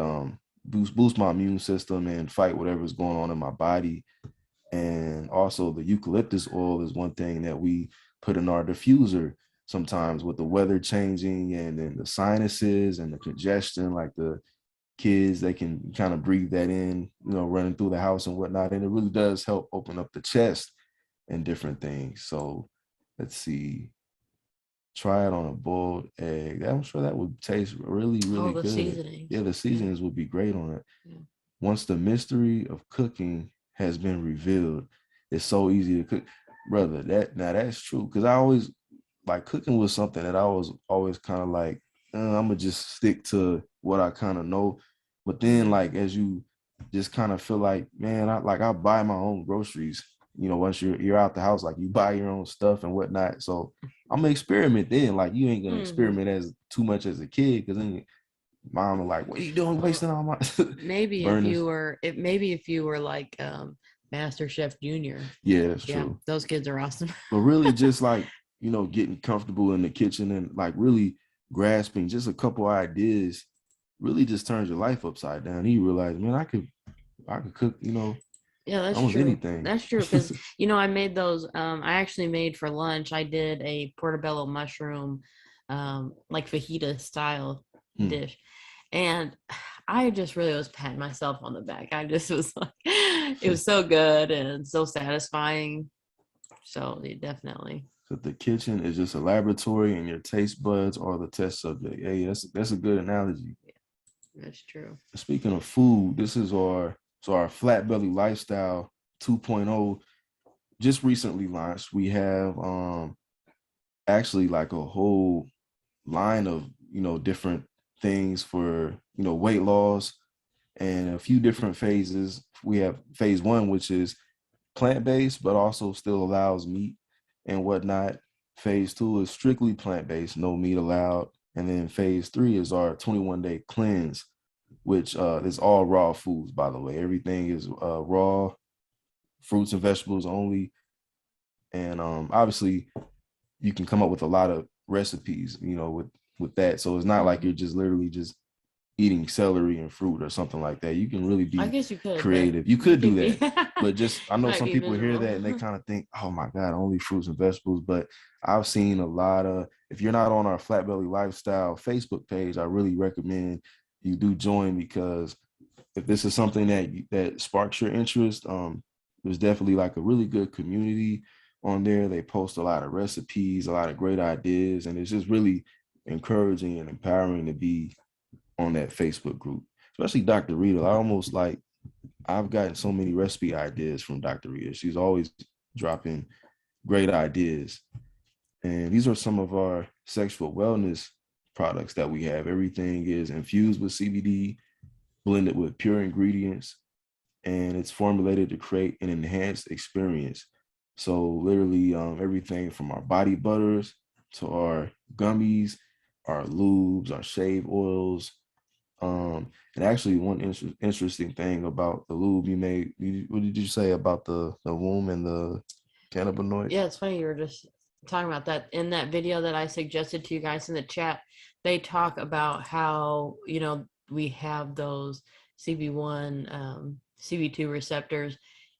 boost my immune system and fight whatever's going on in my body. And also the eucalyptus oil is one thing that we put in our diffuser sometimes with the weather changing and then the sinuses and the congestion, like the kids, they can kind of breathe that in, running through the house and whatnot. And it really does help open up the chest and different things. So let's see. Try it on a boiled egg. I'm sure that would taste really, really good. Seasonings. Yeah, the seasonings would be great on it. Yeah. Once the mystery of cooking has been revealed, it's so easy to cook. Brother, that's true. Because I always, like, cooking was something that I was always kind of like, I'm going to just stick to what I kind of know. But then, like, as you just kind of feel like, man, I buy my own groceries. Once you're out the house, like you buy your own stuff and whatnot. So I'm gonna experiment then. Like you ain't gonna experiment as too much as a kid, because then mom was like, "What are you doing, wasting all my?" Maybe if you were like Master Chef Junior. Yeah, that's true. Those kids are awesome. But really, just like getting comfortable in the kitchen and like really grasping just a couple ideas, really just turns your life upside down. You realize, man, I could cook. Yeah, that's almost true. Anything. That's true, because I made those. I actually made for lunch. I did a portobello mushroom, like fajita style dish, and I just really was patting myself on the back. I just was like, it was so good and so satisfying. So definitely. So the kitchen is just a laboratory, and your taste buds are the test subject. Hey, that's a good analogy. Yeah, that's true. Speaking of food, this is our Flat Belly Lifestyle 2.0 just recently launched. We have actually like a whole line of different things for weight loss, and a few different phases. We have phase 1, which is plant-based but also still allows meat and whatnot. Phase 2 is strictly plant-based, no meat allowed. And then phase 3 is our 21-day cleanse, which is all raw foods, by the way. Everything is raw, fruits and vegetables only. And obviously, you can come up with a lot of recipes, with that. So it's not like you're just literally just eating celery and fruit or something like that. You can really be I guess you could creative. You could do that. be- But just, I know might some be people hear miserable. that and they kind of think, oh my God, only fruits and vegetables. But I've seen a lot of, if you're not on our Flat Belly Lifestyle Facebook page, I really recommend you do join, because if this is something that sparks your interest, there's definitely like a really good community on there. They post a lot of recipes, a lot of great ideas, and it's just really encouraging and empowering to be on that Facebook group, especially Dr. Rita. I've gotten so many recipe ideas from Dr. Rita. She's always dropping great ideas. And these are some of our sexual wellness products that we have. Everything is infused with CBD, blended with pure ingredients, and it's formulated to create an enhanced experience. So literally everything from our body butters to our gummies, our lubes, our shave oils. And actually one interesting thing about the lube what did you say about the womb and the cannabinoids? Yeah, it's funny you were just talking about that. In that video that I suggested to you guys in the chat, they talk about how, we have those CB1, CB2 receptors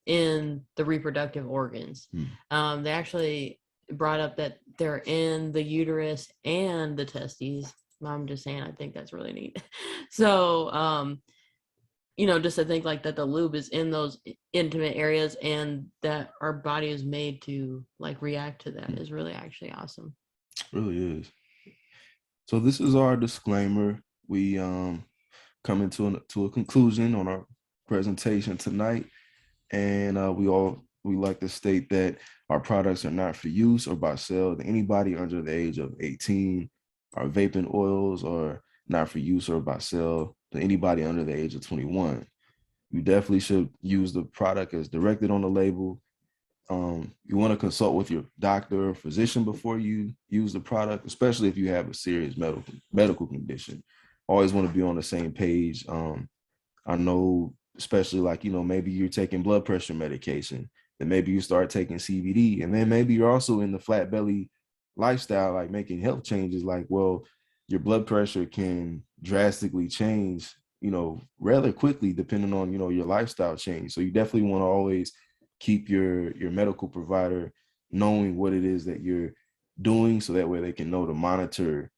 in the reproductive organs. They actually brought up that they're in the uterus and the testes. I'm just saying, I think that's really neat. So, just to think like that the lube is in those intimate areas and that our body is made to like react to that is really actually awesome. It really is. So this is our disclaimer. We coming to a conclusion on our presentation tonight, and we like to state that our products are not for use or by sale to anybody under the age of 18. Our vaping oils are not for use or by sale to anybody under the age of 21. You definitely should use the product as directed on the label. You want to consult with your doctor or physician before you use the product, especially if you have a serious medical condition. Always want to be on the same page. I know, especially like, maybe you're taking blood pressure medication, then maybe you start taking CBD, and then maybe you're also in the flat belly lifestyle, like making health changes. Like, well, your blood pressure can drastically change, rather quickly, depending on, your lifestyle change. So you definitely want to always keep your medical provider knowing what it is that you're doing, so that way they can know to monitor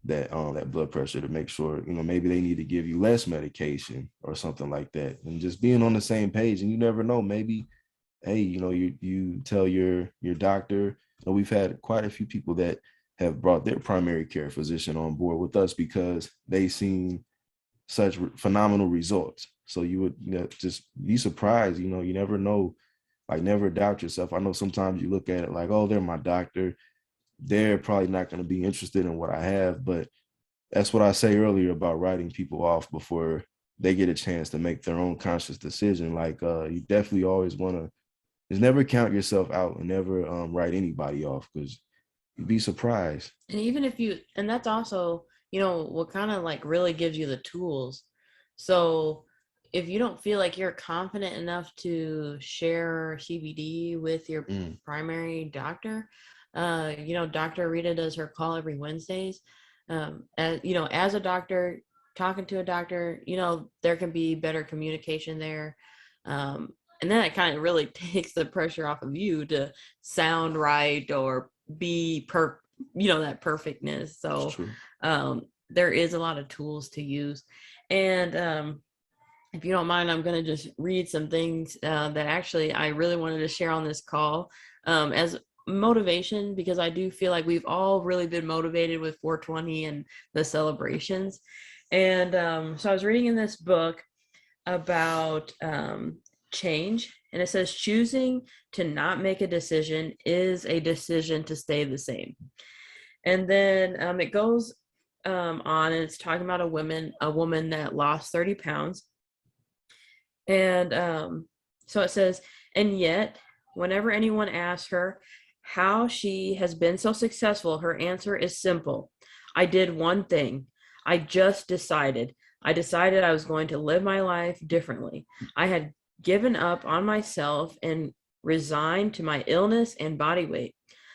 that blood pressure, to make sure, maybe they need to give you less medication or something like that. And just being on the same page. And you never know, maybe, hey, you tell your doctor. We've had quite a few people that have brought their primary care physician on board with us because they've seen such phenomenal results. So you would just be surprised. You never know. Like, never doubt yourself. I know sometimes you look at it like, oh, they're my doctor. They're probably not going to be interested in what I have. But that's what I say earlier about writing people off before they get a chance to make their own conscious decision. Like, you definitely always want to just never count yourself out and never write anybody off, because you'd be surprised. And even if and that's also, what kind of like really gives you the tools. So if you don't feel like you're confident enough to share CBD with your primary doctor, Dr. Rita does her call every Wednesdays. As a doctor, talking to a doctor, there can be better communication there. And then it kind of really takes the pressure off of you to sound right or be that perfectness. So there is a lot of tools to use. And if you don't mind, I'm going to just read some things that actually I really wanted to share on this call as motivation, because I do feel like we've all really been motivated with 420 and the celebrations. And so I was reading in this book about change, and it says choosing to not make a decision is a decision to stay the same. And then it goes on, and it's talking about a woman that lost 30 pounds. And so it says, and yet whenever anyone asks her how she has been so successful, her answer is simple: I did one thing. I just decided. I decided I was going to live my life differently. I had given up on myself and resigned to my illness and body weight.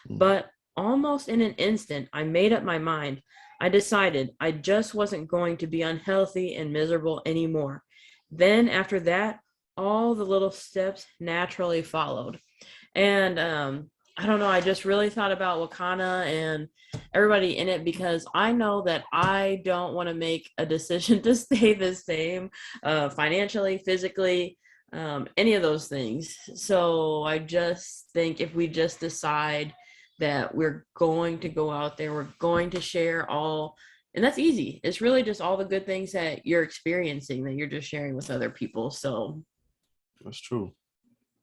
But almost in an instant, I made up my mind. I decided I just wasn't going to be unhealthy and miserable anymore. Then after that, all the little steps naturally followed. And I don't know, I just really thought about Wakana and everybody in it, because I know that I don't want to make a decision to stay the same financially, physically, any of those things. So I just think if we just decide that we're going to go out there, we're going to share all, and that's easy. It's really just all the good things that you're experiencing that you're just sharing with other people. So that's true.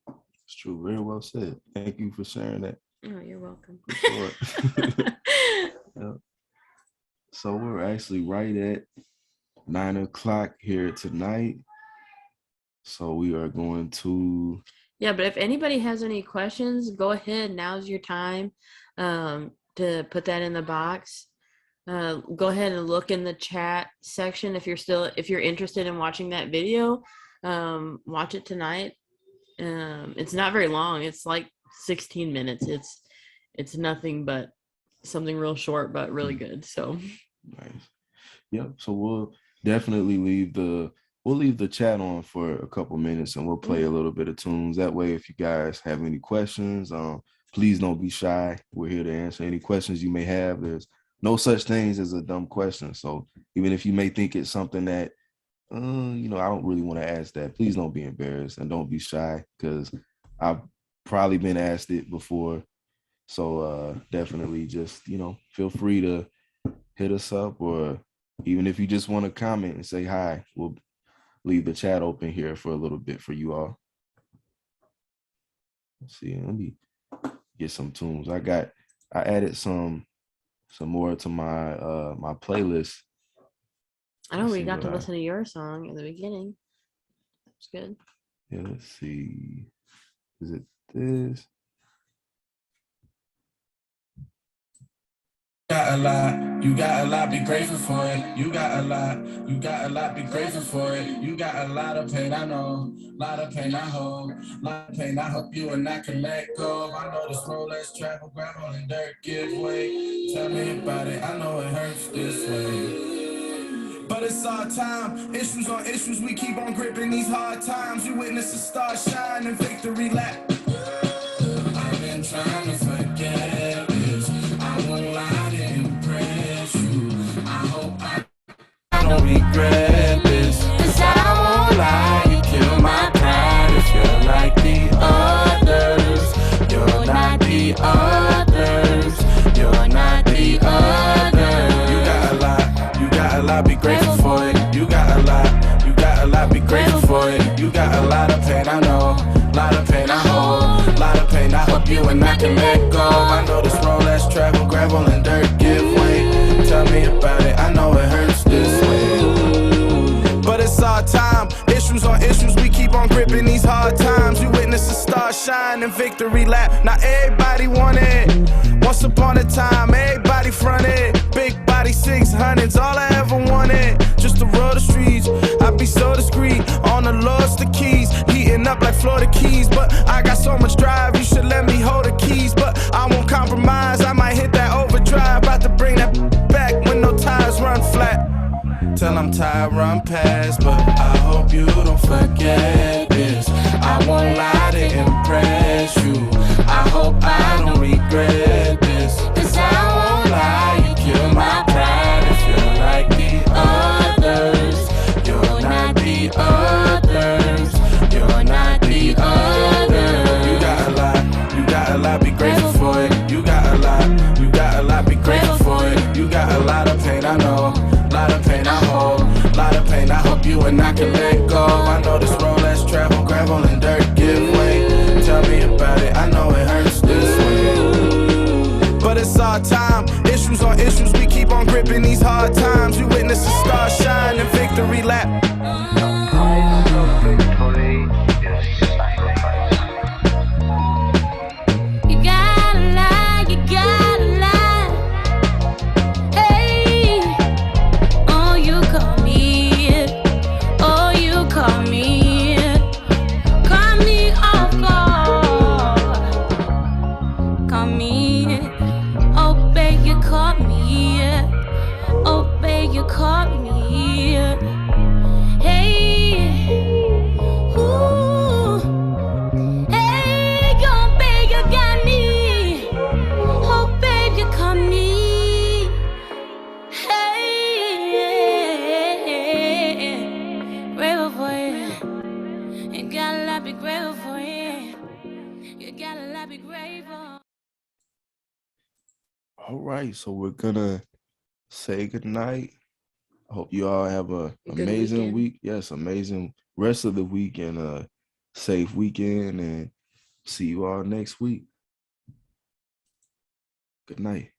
It's true. Very well said. Thank you for sharing that. Oh, you're welcome. Sure. Yep. So we're actually right at 9:00 here tonight. So we are going to. Yeah, but if anybody has any questions, go ahead. Now's your time to put that in the box. Go ahead and look in the chat section if you're interested in watching that video. Watch it tonight. It's not very long. It's like 16 minutes. It's nothing but something real short, but really good. So nice. Yep. So we'll definitely leave the chat on for a couple minutes, and we'll play a little bit of tunes. That way, if you guys have any questions, please don't be shy. We're here to answer any questions you may have. There's no such things as a dumb question. So even if you may think it's something that, I don't really want to ask that, please don't be embarrassed and don't be shy, because I've probably been asked it before. So definitely just, feel free to hit us up, or even if you just want to comment and say hi, we'll leave the chat open here for a little bit for you all. Let's see, let me get some tunes. I added some more to my my playlist. I know we got to listen to your song in the beginning. That's good. Yeah, let's see. Is it this? You got a lot, be grateful for it. You got a lot, be grateful for it. You got a lot of pain, I know. Lot of pain I hold. Lot of pain I hope you and I can let go of. I know this road less travel, gravel and dirt give way. Tell me about it, I know it hurts this way. But it's our time, issues on issues, we keep on gripping these hard times. You witness the star shine and victory lap. I've been trying to forget this. I won't lie to impress you. I hope I don't regret this. Cause I won't lie, you kill my pride. If you're like the others, you're not the others. You're not the others. You got a lot, be grateful for it. You got a lot, be grateful for it. You got a lot of pain, I know. Lot of pain I hold. Lot of pain I hope you and I can let go. I know this road less travel, gravel and dirt give way. Tell me about it, I know it hurts this way. But it's our time, issues on issues, we keep on gripping these hard times. You witness the star shine and victory lap. Now everybody want it. Once upon a time, everybody fronted. Big body 600s, all I ever wanted. Just to roll the streets, I be so discreet. On the lost the keys, heating up like Florida Keys. But I got so much drive, you should let me hold the keys. But I won't compromise, I might hit that overdrive. About to bring that back when no tires run flat. Till I'm tired, run past. But I hope you don't forget this. I won't lie to impress you. I hope I don't regret this. Cause I won't lie, you kill my pride. If you're like the others, you're not the others. You're not the others. You got a lot, be grateful for it. You got a lot, be grateful for it. You got a lot of pain, I know. Lot of pain I hold. Lot of pain I hope you and I can let go. I know this road less travel, gravel and dirt give way. Tell me about it, I know it hurts this way. But it's our time, issues on issues, we keep on gripping these hard times. You witness the star shine and victory lap. You gotta lie, you gotta lie. Hey. All right, so we're gonna say goodnight. I hope you all have a Good amazing weekend. week. Yes, amazing rest of the week and a safe weekend. And see you all next week. Good night.